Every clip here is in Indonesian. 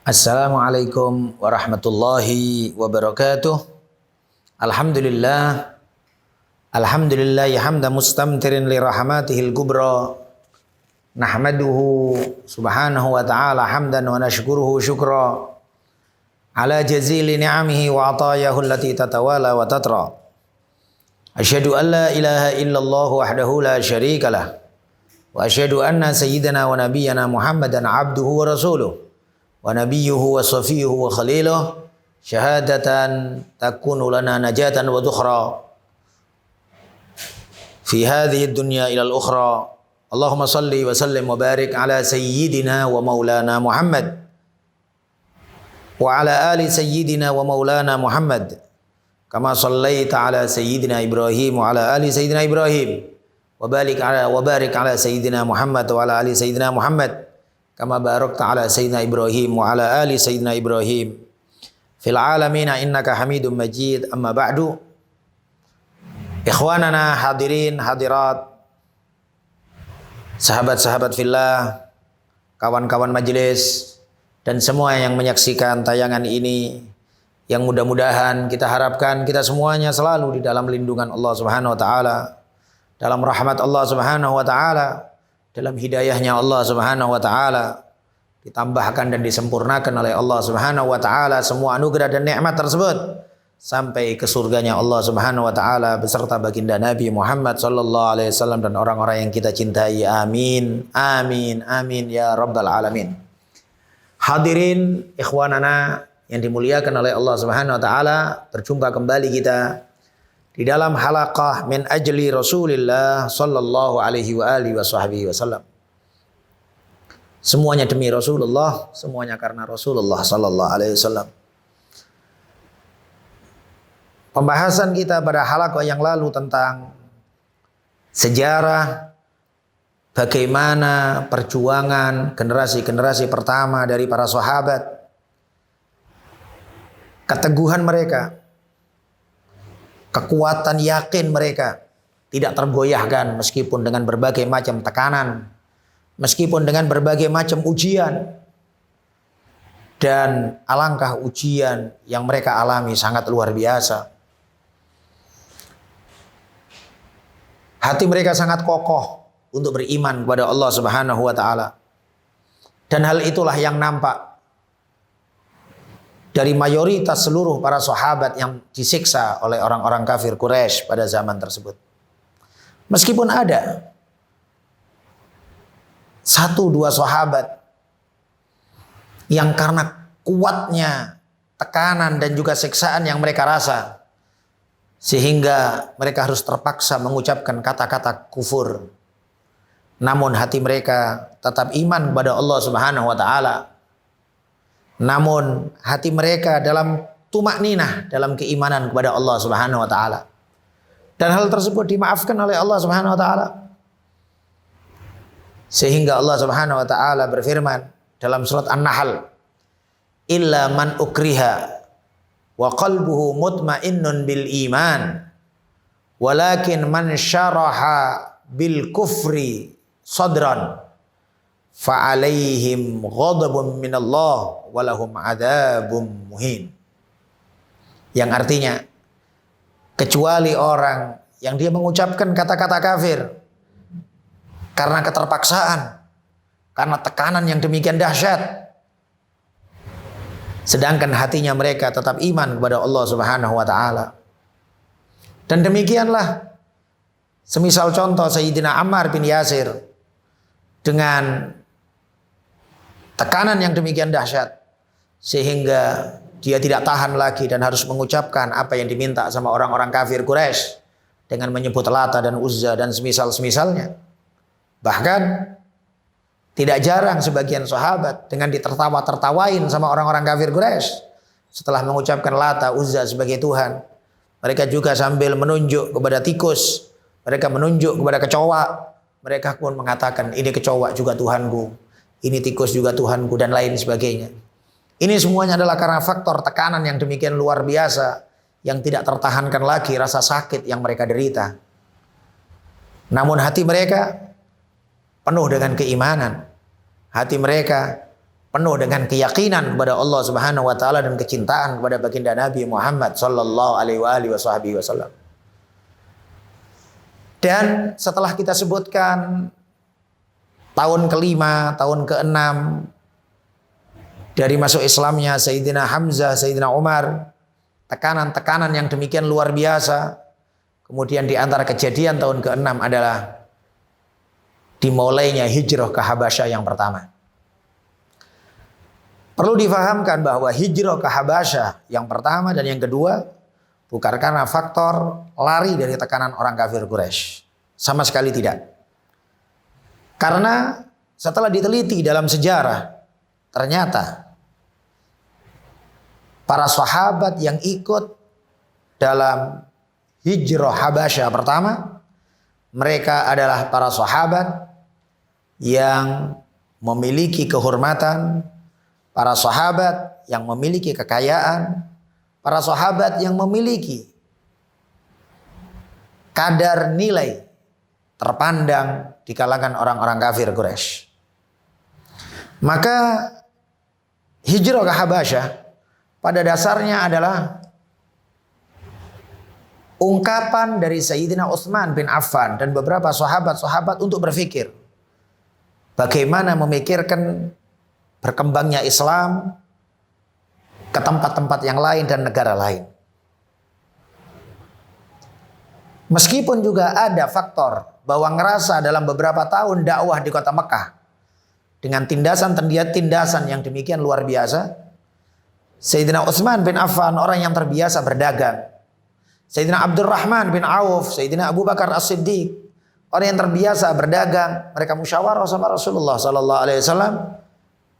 Assalamualaikum warahmatullahi wabarakatuh. Alhamdulillah. Alhamdulillah hamda mustamtirin li rahmatihil kubra. Nahmaduhu subhanahu wa ta'ala hamdan wa nashkuruhu syukra ala jazili ni'amihi wa atayahu allati tatawala wa tatra. Asyhadu an la ilaha illallah wahdahu la syarikalah. Wa asyhadu anna sayyidana wa nabiyyana Muhammadan abduhu wa rasuluh. Wa nabiyyuhu wa safiyuhu wa khaliluh syahadatan takunu lana najatan wa dhukhra fi hadhihi dunya ila al-ukhra. Allahumma salli wa sallim wa barik ala sayyidina wa maulana Muhammad wa ala ali sayyidina wa maulana Muhammad kama sallaita ala sayyidina Ibrahim wa ala ali sayyidina Ibrahim wa barik ala sayyidina Muhammad wa ala ali sayyidina Muhammad kama barakta ala sayyidina Ibrahim wa ala ali sayyidina Ibrahim fil alamin innaka Hamidum Majid. Amma ba'du. Ikhwanana hadirin hadirat, sahabat-sahabat fillah, kawan-kawan majelis dan semua yang menyaksikan tayangan ini, yang mudah-mudahan kita harapkan kita semuanya selalu di dalam lindungan Allah Subhanahu wa taala, dalam rahmat Allah Subhanahu wa taala, dalam hidayahnya Allah Subhanahu wa taala, ditambahkan dan disempurnakan oleh Allah Subhanahu wa taala semua anugerah dan nikmat tersebut sampai ke surganya Allah Subhanahu wa taala beserta baginda Nabi Muhammad sallallahu alaihi wasallam dan orang-orang yang kita cintai. Amin. Amin. Amin ya rabbal alamin. Hadirin ikhwanana yang dimuliakan oleh Allah Subhanahu wa taala, berjumpa kembali kita di dalam halaqah min ajli Rasulillah sallallahu alaihi wa alihi wasallam. Semuanya demi Rasulullah, semuanya karena Rasulullah sallallahu alaihi wasallam. Pembahasan kita pada halaqah yang lalu tentang sejarah bagaimana perjuangan generasi-generasi pertama dari para sahabat, keteguhan mereka, kekuatan yakin mereka tidak tergoyahkan meskipun dengan berbagai macam tekanan, meskipun dengan berbagai macam ujian. Dan alangkah ujian yang mereka alami sangat luar biasa. Hati mereka sangat kokoh untuk beriman kepada Allah Subhanahu wa taala. Dan hal itulah yang nampak dari mayoritas seluruh para sahabat yang disiksa oleh orang-orang kafir Quraisy pada zaman tersebut. Meskipun ada 1-2 sahabat yang karena kuatnya tekanan dan juga siksaan yang mereka rasa, sehingga mereka harus terpaksa mengucapkan kata-kata kufur. Namun hati mereka tetap iman kepada Allah Subhanahu wa taala. Namun hati mereka dalam tumakninah, dalam keimanan kepada Allah Subhanahu wa taala. Dan hal tersebut dimaafkan oleh Allah Subhanahu wa taala. Sehingga Allah Subhanahu wa taala berfirman dalam surat An-Nahl, "Illa man ukriha wa qalbuhu mutmainnun bil iman, walakin man syaraha bil kufri sadran fa alaihim ghadabun minallah wa lahum adzabun muhin." Yang artinya, kecuali orang yang dia mengucapkan kata-kata kafir karena keterpaksaan, karena tekanan yang demikian dahsyat, sedangkan hatinya mereka tetap iman kepada Allah Subhanahu wa taala. Dan demikianlah semisal contoh Sayyidina Ammar bin Yasir dengan tekanan yang demikian dahsyat sehingga dia tidak tahan lagi dan harus mengucapkan apa yang diminta sama orang-orang kafir Quraisy dengan menyebut Lata dan Uzza dan semisal-semisalnya. Bahkan tidak jarang sebagian sahabat dengan ditertawa-tertawain sama orang-orang kafir Quraisy setelah mengucapkan Lata, Uzza sebagai Tuhan, mereka juga sambil menunjuk kepada tikus, mereka menunjuk kepada kecoa, mereka pun mengatakan ini kecoa juga Tuhanku, ini tikus juga Tuhanku, dan lain sebagainya. Ini semuanya adalah karena faktor tekanan yang demikian luar biasa yang tidak tertahankan lagi rasa sakit yang mereka derita. Namun hati mereka penuh dengan keimanan. Hati mereka penuh dengan keyakinan kepada Allah Subhanahu wa taala dan kecintaan kepada baginda Nabi Muhammad sallallahu alaihi wasallam. Dan setelah kita sebutkan tahun kelima, tahun keenam dari masuk Islamnya Sayyidina Hamzah, Sayyidina Umar, tekanan-tekanan yang demikian luar biasa. Kemudian di antara kejadian tahun ke-6 adalah dimulainya hijrah ke Habasyah yang pertama. Perlu difahamkan bahwa hijrah ke Habasyah yang pertama dan yang kedua bukan karena faktor lari dari tekanan orang kafir Quraisy. Sama sekali tidak. Karena setelah diteliti dalam sejarah, ternyata para sahabat yang ikut dalam hijrah Habasyah pertama, mereka adalah para sahabat yang memiliki kehormatan, para sahabat yang memiliki kekayaan, para sahabat yang memiliki kadar nilai terpandang di kalangan orang-orang kafir Quraisy. Maka hijrah ke Habasyah pada dasarnya adalah ungkapan dari Sayyidina Utsman bin Affan dan beberapa sahabat-sahabat untuk berpikir bagaimana memikirkan berkembangnya Islam ke tempat-tempat yang lain dan negara lain. Meskipun juga ada faktor bahwa ngerasa dalam beberapa tahun dakwah di kota Mekah dengan tindasan yang demikian luar biasa, Sayyidina Utsman bin Affan orang yang terbiasa berdagang, Sayyidina Abdurrahman bin Auf, Sayyidina Abu Bakar As-Siddiq, orang yang terbiasa berdagang, mereka musyawarah sama Rasulullah sallallahu alaihi wasallam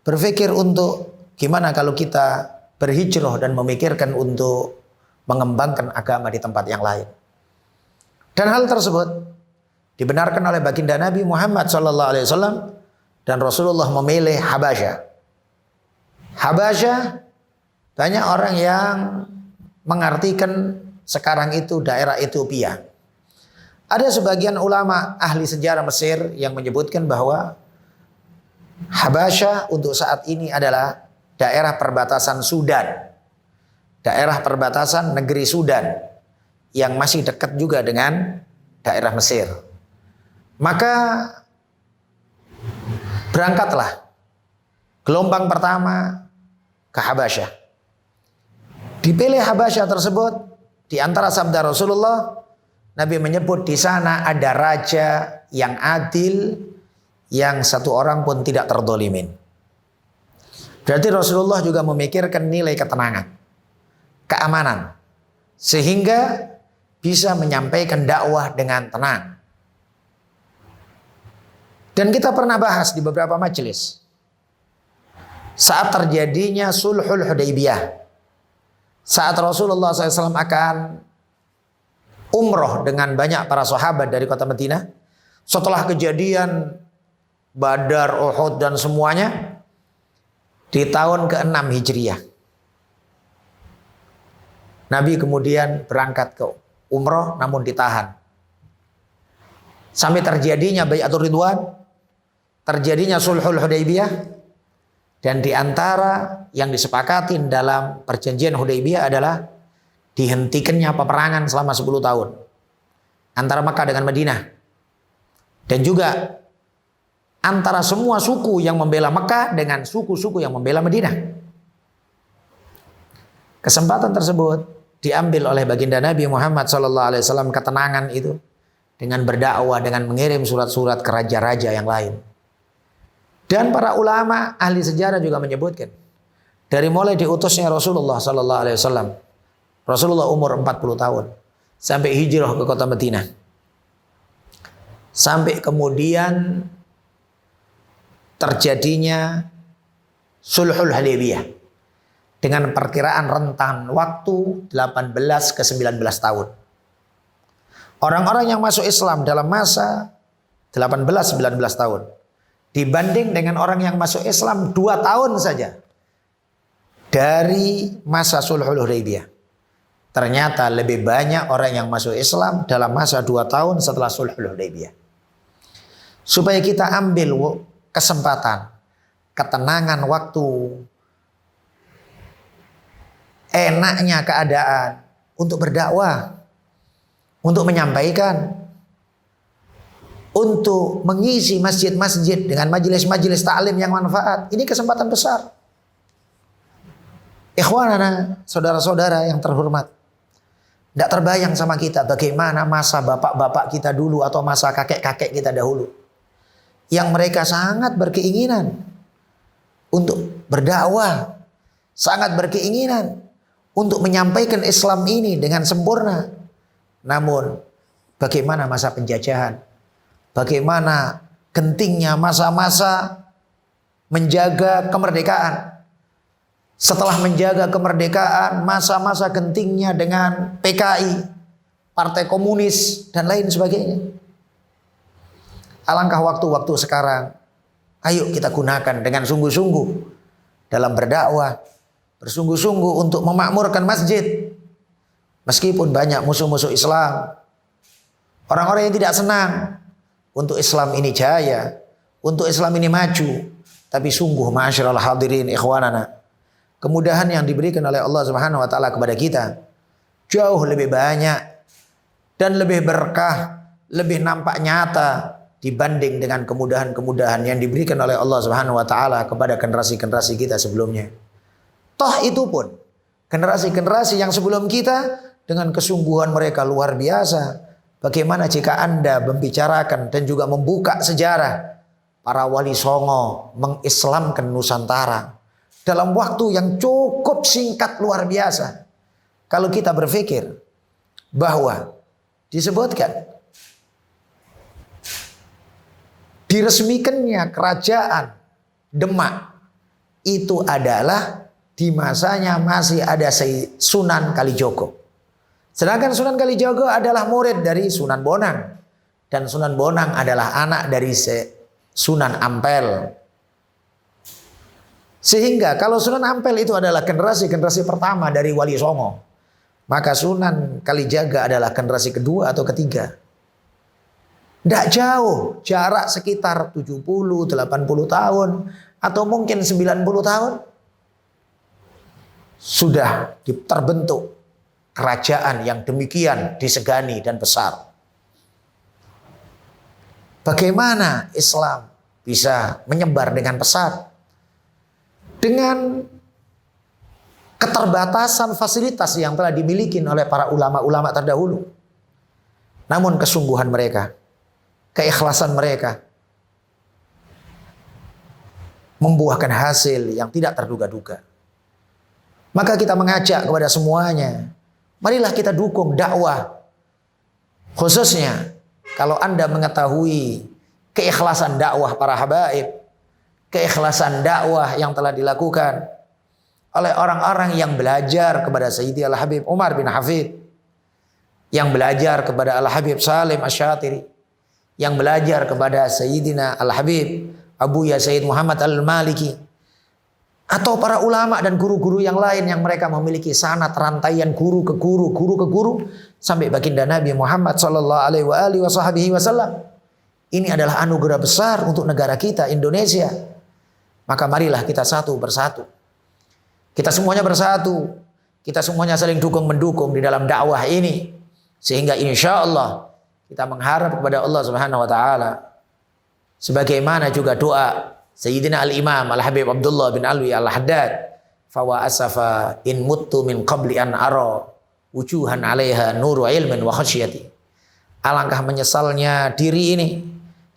berpikir untuk gimana kalau kita berhijrah dan memikirkan untuk mengembangkan agama di tempat yang lain. Dan hal tersebut dibenarkan oleh baginda Nabi Muhammad sallallahu alaihi wasallam dan Rasulullah memilih Habasyah. Habasyah banyak orang yang mengartikan sekarang itu daerah Ethiopia. Ada sebagian ulama ahli sejarah Mesir yang menyebutkan bahwa Habasyah untuk saat ini adalah daerah perbatasan Sudan. Daerah perbatasan negeri Sudan yang masih dekat juga dengan daerah Mesir. Maka berangkatlah gelombang pertama ke Habasyah. Dipilih Habasyah tersebut di antara sabda Rasulullah, Nabi menyebut di sana ada raja yang adil, yang satu orang pun tidak terdolimin. Berarti Rasulullah juga memikirkan nilai ketenangan, keamanan, sehingga bisa menyampaikan dakwah dengan tenang. Dan kita pernah bahas di beberapa majelis saat terjadinya Sulhul Hudaybiyah, saat Rasulullah SAW akan umroh dengan banyak para sahabat dari kota Madinah, setelah kejadian Badar, Uhud dan semuanya di tahun ke-6 Hijriyah, Nabi kemudian berangkat ke umroh namun ditahan. Sampai terjadinya Bai'atul Ridwan, terjadinya Sulhul Hudaybiyah, dan di antara yang disepakati dalam perjanjian Hudaybiyah adalah dihentikannya peperangan selama 10 tahun antara Makkah dengan Madinah, dan juga antara semua suku yang membela Makkah dengan suku-suku yang membela Madinah. Kesempatan tersebut diambil oleh baginda Nabi Muhammad SAW, ketenangan itu, dengan berdakwah, dengan mengirim surat-surat ke raja-raja yang lain. Dan para ulama ahli sejarah juga menyebutkan dari mulai diutusnya Rasulullah SAW, Rasulullah umur 40 tahun sampai hijrah ke kota Madinah, sampai kemudian terjadinya Sulhul Hudaybiyah dengan perkiraan rentan waktu 18 ke 19 tahun. Orang-orang yang masuk Islam dalam masa 18-19 tahun dibanding dengan orang yang masuk Islam 2 tahun saja dari masa Sulhul Hudaybiyah, ternyata lebih banyak orang yang masuk Islam dalam masa 2 tahun setelah Sulhul Hudaybiyah. Supaya kita ambil kesempatan, ketenangan waktu, enaknya keadaan untuk berdakwah, untuk menyampaikan, untuk mengisi masjid-masjid dengan majelis-majelis ta'lim yang manfaat. Ini kesempatan besar. Ikhwanana, saudara-saudara yang terhormat, tidak terbayang sama kita bagaimana masa bapak-bapak kita dulu atau masa kakek-kakek kita dahulu, yang mereka sangat berkeinginan untuk berdakwah, sangat berkeinginan untuk menyampaikan Islam ini dengan sempurna. Namun bagaimana masa penjajahan, bagaimana gentingnya masa-masa menjaga kemerdekaan. Setelah menjaga kemerdekaan, masa-masa gentingnya dengan PKI, Partai Komunis, dan lain sebagainya. Alangkah waktu-waktu sekarang, ayo kita gunakan dengan sungguh-sungguh dalam berdakwah, bersungguh-sungguh untuk memakmurkan masjid. Meskipun banyak musuh-musuh Islam, orang-orang yang tidak senang untuk Islam ini jaya, untuk Islam ini maju, tapi sungguh ma'asyiral hadirin ikhwanana, kemudahan yang diberikan oleh Allah Subhanahu wa taala kepada kita jauh lebih banyak dan lebih berkah, lebih nampak nyata dibanding dengan kemudahan-kemudahan yang diberikan oleh Allah Subhanahu wa taala kepada generasi-generasi kita sebelumnya. Toh itu pun generasi-generasi yang sebelum kita dengan kesungguhan mereka luar biasa. Bagaimana jika Anda membicarakan dan juga membuka sejarah para wali songo mengislamkan Nusantara dalam waktu yang cukup singkat luar biasa. Kalau kita berpikir bahwa disebutkan diresmikannya kerajaan Demak itu adalah di masanya masih ada Sunan Kalijogo. Sedangkan Sunan Kalijogo adalah murid dari Sunan Bonang, dan Sunan Bonang adalah anak dari Sunan Ampel. Sehingga kalau Sunan Ampel itu adalah generasi pertama dari Wali Songo, maka Sunan Kalijaga adalah generasi kedua atau ketiga. Tidak jauh, jarak sekitar 70, 80 tahun atau mungkin 90 tahun. Sudah terbentuk kerajaan yang demikian disegani dan besar. Bagaimana Islam bisa menyebar dengan pesat? Dengan keterbatasan fasilitas yang telah dimiliki oleh para ulama-ulama terdahulu. Namun kesungguhan mereka, keikhlasan mereka membuahkan hasil yang tidak terduga-duga. Maka kita mengajak kepada semuanya, marilah kita dukung dakwah. Khususnya kalau Anda mengetahui keikhlasan dakwah para habaib, keikhlasan dakwah yang telah dilakukan oleh orang-orang yang belajar kepada Sayyidi Al-Habib Umar bin Hafid, yang belajar kepada Al-Habib Salim Asy-Syatiri, yang belajar kepada Sayyidina Al-Habib Abu Ya Sayyid Muhammad Al-Maliki, atau para ulama dan guru-guru yang lain yang mereka memiliki sanad rantaian guru ke guru sampai baginda Nabi Muhammad sallallahu alaihi wasallam. Ini adalah anugerah besar untuk negara kita Indonesia. Maka marilah kita satu persatu, kita semuanya bersatu, kita semuanya saling dukung mendukung di dalam dakwah ini, sehingga insya Allah kita mengharap kepada Allah Subhanahu wa taala sebagaimana juga doa Sayyidina Al-Imam Al-Habib Abdullah bin Alwi Al-Haddad, fawa asafa in muttu min qabli an ara wujuhan 'alaiha nuru ilmin wa khasyati. Alangkah menyesalnya diri ini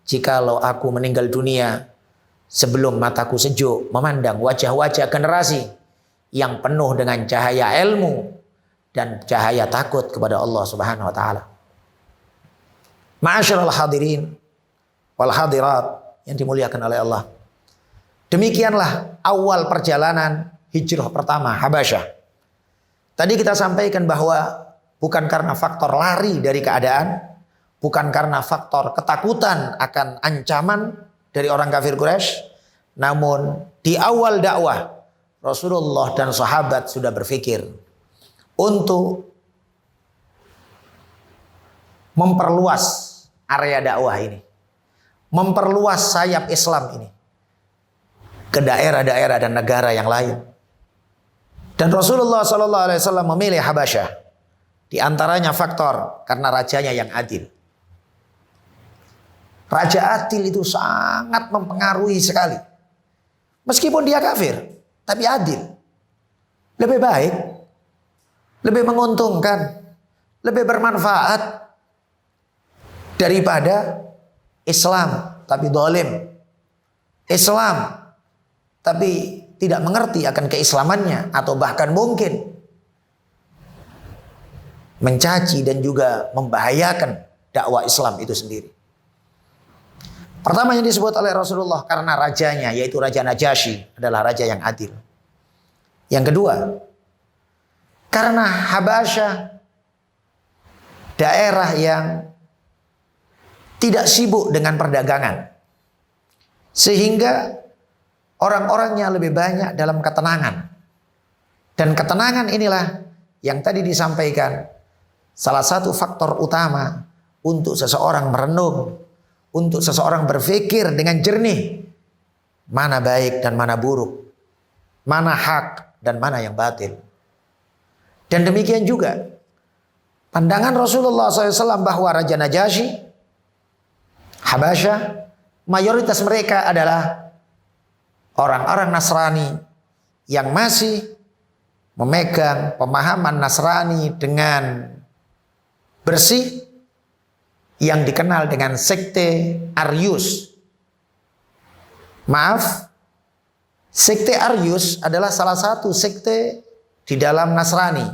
jikalau aku meninggal dunia sebelum mataku sejuk memandang wajah-wajah generasi yang penuh dengan cahaya ilmu dan cahaya takut kepada Allah Subhanahu wa taala. Ma'asyiral hadirin wal hadirat yang dimuliakan oleh Allah. Demikianlah awal perjalanan hijrah pertama Habasyah. Tadi kita sampaikan bahwa bukan karena faktor lari dari keadaan, bukan karena faktor ketakutan akan ancaman dari orang kafir Quraisy, namun di awal dakwah Rasulullah dan sahabat sudah berpikir untuk memperluas area dakwah ini, memperluas sayap Islam ini. ke daerah-daerah dan negara yang lain. Dan Rasulullah SAW memilih Habasyah. Di antaranya faktor karena rajanya yang adil. Raja adil itu sangat mempengaruhi sekali. Meskipun dia kafir, tapi adil. Lebih baik, lebih menguntungkan, lebih bermanfaat daripada Islam tapi zalim. Islam tapi tidak mengerti akan keislamannya, atau bahkan mungkin mencaci dan juga membahayakan dakwah Islam itu sendiri. Pertama yang disebut oleh Rasulullah karena rajanya, yaitu Raja Najasyi adalah raja yang adil. Yang kedua, karena Habasyah daerah yang tidak sibuk dengan perdagangan, sehingga orang-orangnya lebih banyak dalam ketenangan. Dan ketenangan inilah yang tadi disampaikan salah satu faktor utama untuk seseorang merenung, untuk seseorang berpikir dengan jernih mana baik dan mana buruk, mana hak dan mana yang batil. Dan demikian juga pandangan Rasulullah SAW bahwa Raja Najasyi, Habasyah, mayoritas mereka adalah orang-orang Nasrani yang masih memegang pemahaman Nasrani dengan bersih, yang dikenal dengan sekte Aryus. Maaf, sekte Aryus adalah salah satu sekte di dalam Nasrani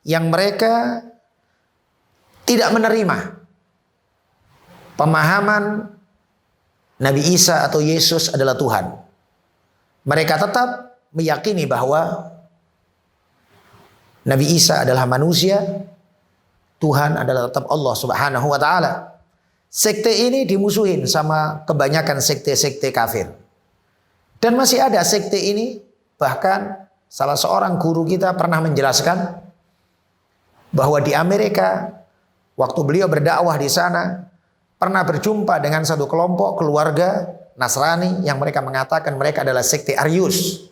yang mereka tidak menerima pemahaman Nabi Isa atau Yesus adalah Tuhan. Mereka tetap meyakini bahwa Nabi Isa adalah manusia, Tuhan adalah tetap Allah Subhanahu wa taala. Sekte ini dimusuhin sama kebanyakan sekte-sekte kafir. Dan masih ada sekte ini, bahkan salah seorang guru kita pernah menjelaskan bahwa di Amerika waktu beliau berdakwah di sana pernah berjumpa dengan satu kelompok keluarga Nasrani yang mereka mengatakan mereka adalah sekte Aryus.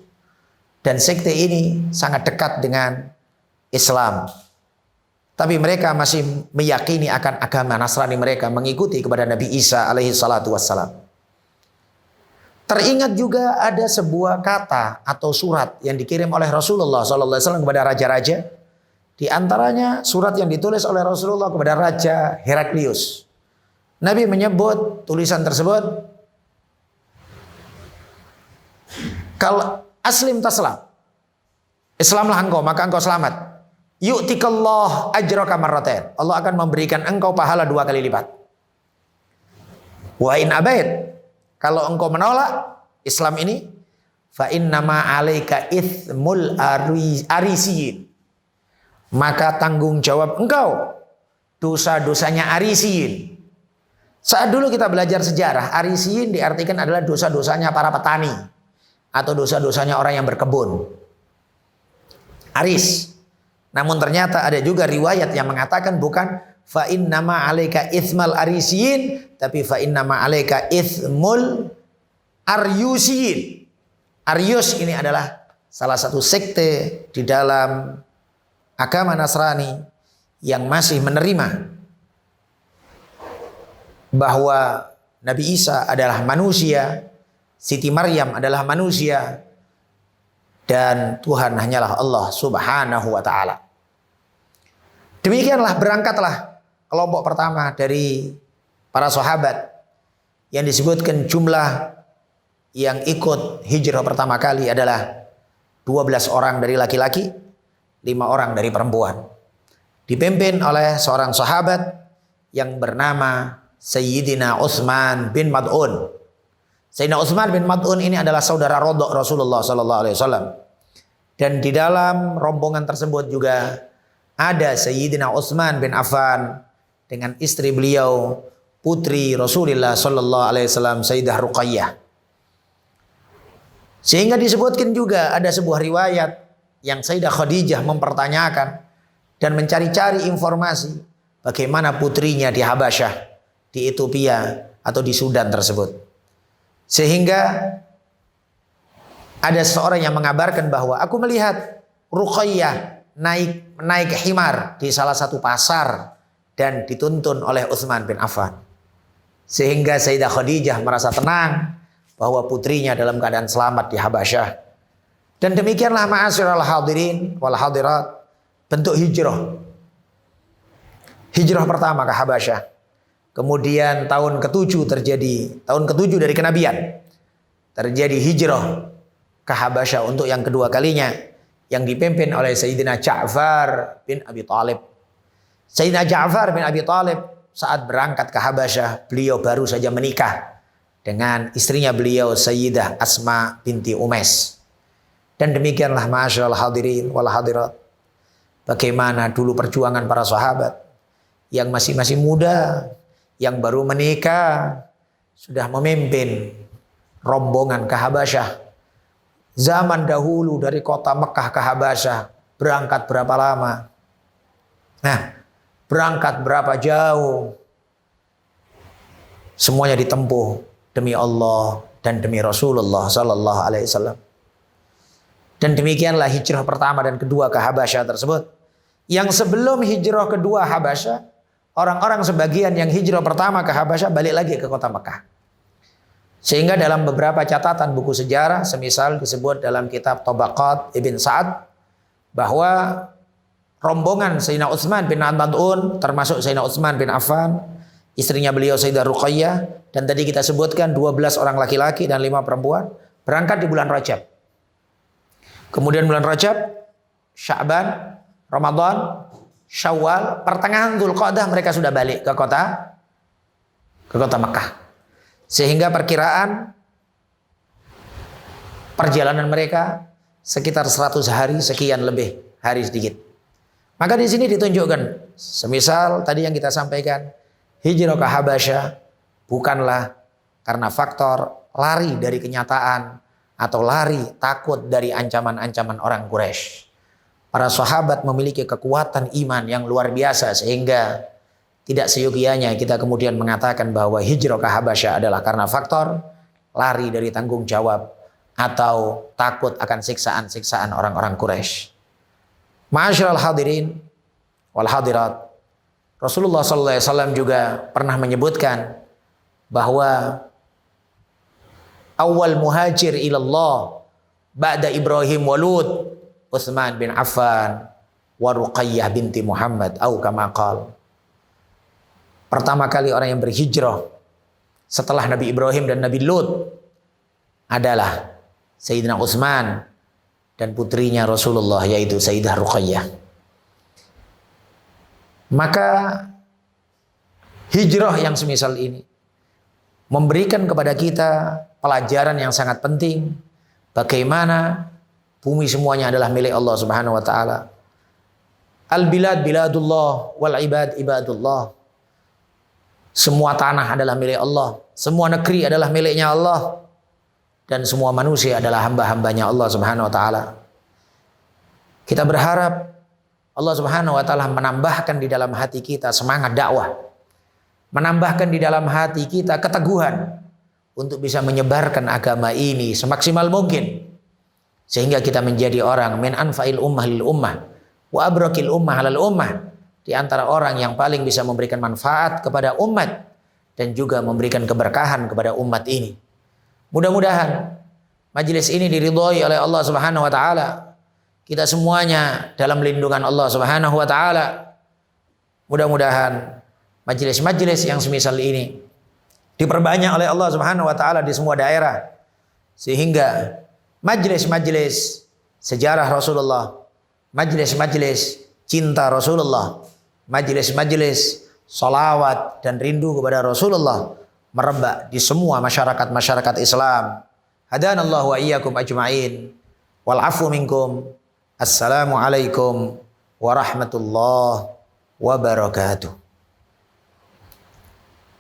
Dan sekte ini sangat dekat dengan Islam. Tapi mereka masih meyakini akan agama Nasrani mereka, mengikuti kepada Nabi Isa alaihi salatu wassalam. Teringat juga ada sebuah kata atau surat yang dikirim oleh Rasulullah SAW kepada raja-raja. Di antaranya surat yang ditulis oleh Rasulullah kepada Raja Heraklius. Nabi menyebut tulisan tersebut, kalau aslim taslam, Islamlah engkau maka engkau selamat. Yu'tikallah ajraka marratain. Allah akan memberikan engkau pahala 2 kali lipat. Wa in abait, kalau engkau menolak Islam ini, fa innama 'alaika itsmul arisiyin. Maka tanggung jawab engkau dosa-dosanya Arisiyin. Saat dulu kita belajar sejarah, Arisiyin diartikan adalah dosa-dosanya para petani atau dosa-dosanya orang yang berkebun. Aris. Namun ternyata ada juga riwayat yang mengatakan bukan fa innama 'alaika itsmal arisiyin, tapi fa innama 'alaika itsmul aryusiyin. Aryus ini adalah salah satu sekte di dalam agama Nasrani yang masih menerima bahwa Nabi Isa adalah manusia, Siti Maryam adalah manusia, dan Tuhan hanyalah Allah Subhanahu wa taala. Demikianlah berangkatlah kelompok pertama dari para sahabat yang disebutkan jumlah yang ikut hijrah pertama kali adalah 12 orang dari laki-laki, 5 orang dari perempuan. Dipimpin oleh seorang sahabat yang bernama Sayyidina Utsman bin Mad'un. Sayyidina Utsman bin Mad'un ini adalah saudara rodok Rasulullah SAW. Dan di dalam rombongan tersebut juga ada Sayyidina Utsman bin Affan dengan istri beliau, putri Rasulullah SAW, Sayyidah Ruqayyah. Sehingga disebutkan juga ada sebuah riwayat yang Sayyidah Khadijah mempertanyakan dan mencari-cari informasi bagaimana putrinya di Habasyah, di Ethiopia atau di Sudan tersebut. Sehingga Ada seseorang yang mengabarkan bahwa aku melihat Ruqayyah naik himar di salah satu pasar dan dituntun oleh Utsman bin Affan. Sehingga Sayyidah Khadijah merasa tenang bahwa putrinya dalam keadaan selamat di Habasyah. Dan demikianlah ma'asyiral hadirin wal hadirat bentuk hijrah. Hijrah pertama ke Habasyah. Kemudian tahun ke-7 dari kenabian terjadi hijrah ke Habasyah untuk yang kedua kalinya yang dipimpin oleh Sayyidina Ja'far bin Abi Thalib. Sayyidina Ja'far bin Abi Thalib saat berangkat ke Habasyah, beliau baru saja menikah dengan istrinya beliau Sayyidah Asma binti Umais. Dan demikianlah ma'asyiral hadirin wal hadirat bagaimana dulu perjuangan para sahabat yang masih muda, yang baru menikah, sudah memimpin rombongan ke Habasyah. Zaman dahulu dari kota Mekah ke Habasyah berangkat berapa lama? Nah, berangkat berapa jauh? Semuanya ditempuh demi Allah dan demi Rasulullah sallallahu alaihi wasallam. Dan demikianlah hijrah pertama dan kedua ke Habasyah tersebut. Yang sebelum hijrah kedua Habasyah, orang-orang sebagian yang hijrah pertama ke Habasyah balik lagi ke kota Mekah. Sehingga dalam beberapa catatan buku sejarah, semisal disebut dalam kitab Tabaqat Ibn Sa'ad, bahwa rombongan Sayyidina Utsman bin Affan, termasuk Sayyidina Utsman bin Affan, istrinya beliau Sayyidah Ruqayyah, dan tadi kita sebutkan 12 orang laki-laki dan 5 perempuan, berangkat di bulan Rajab. Kemudian bulan Rajab, Sya'ban, Ramadan, Syawal, pertengahan Dzulqa'dah mereka sudah balik ke kota Mekah. Sehingga perkiraan perjalanan mereka sekitar 100 hari sekian lebih hari sedikit. Maka di sini ditunjukkan, semisal tadi yang kita sampaikan, hijrah ke Habasyah bukanlah karena faktor lari dari kenyataan atau lari takut dari ancaman-ancaman orang Quraisy. Para sahabat memiliki kekuatan iman yang luar biasa sehingga tidak seyogianya kita kemudian mengatakan bahwa hijrah ke Habasyah adalah karena faktor lari dari tanggung jawab atau takut akan siksaan-siksaan orang-orang Quraisy. Ma'asyiral hadirin wal hadirat, Rasulullah SAW juga pernah menyebutkan bahwa awal muhajir ilallah ba'da Ibrahim wa Lut Utsman bin Affan wa Ruqayyah binti Muhammad au kama qala. Pertama kali orang yang berhijrah setelah Nabi Ibrahim dan Nabi Lut adalah Sayyidina Utsman dan putrinya Rasulullah yaitu Sayyidah Ruqayyah. Maka hijrah yang semisal ini memberikan kepada kita pelajaran yang sangat penting bagaimana bumi semuanya adalah milik Allah Subhanahu wa taala. Al-bilad biladullah wal ibad ibadullah. Semua tanah adalah milik Allah, semua negeri adalah miliknya Allah, dan semua manusia adalah hamba-hambanya Allah Subhanahu wa taala. Kita berharap Allah Subhanahu wa taala menambahkan di dalam hati kita semangat dakwah, menambahkan di dalam hati kita keteguhan untuk bisa menyebarkan agama ini semaksimal mungkin, sehingga kita menjadi orang min anfa'il ummah lil ummah wa abrakil ummah halal ummah, di antara orang yang paling bisa memberikan manfaat kepada umat dan juga memberikan keberkahan kepada umat ini. Mudah-mudahan majelis ini diridhoi oleh Allah Subhanahu wa taala. Kita semuanya dalam lindungan Allah Subhanahu wa taala. Mudah-mudahan majelis-majelis yang semisal ini diperbanyak oleh Allah Subhanahu wa taala di semua daerah, sehingga majelis-majelis sejarah Rasulullah, majelis-majelis cinta Rasulullah, majelis-majelis salawat dan rindu kepada Rasulullah merebak di semua masyarakat Islam. Hadanallahu wa iyyakum ajma'in. Wal afu minkum. Assalamualaikum warahmatullahi wabarakatuh.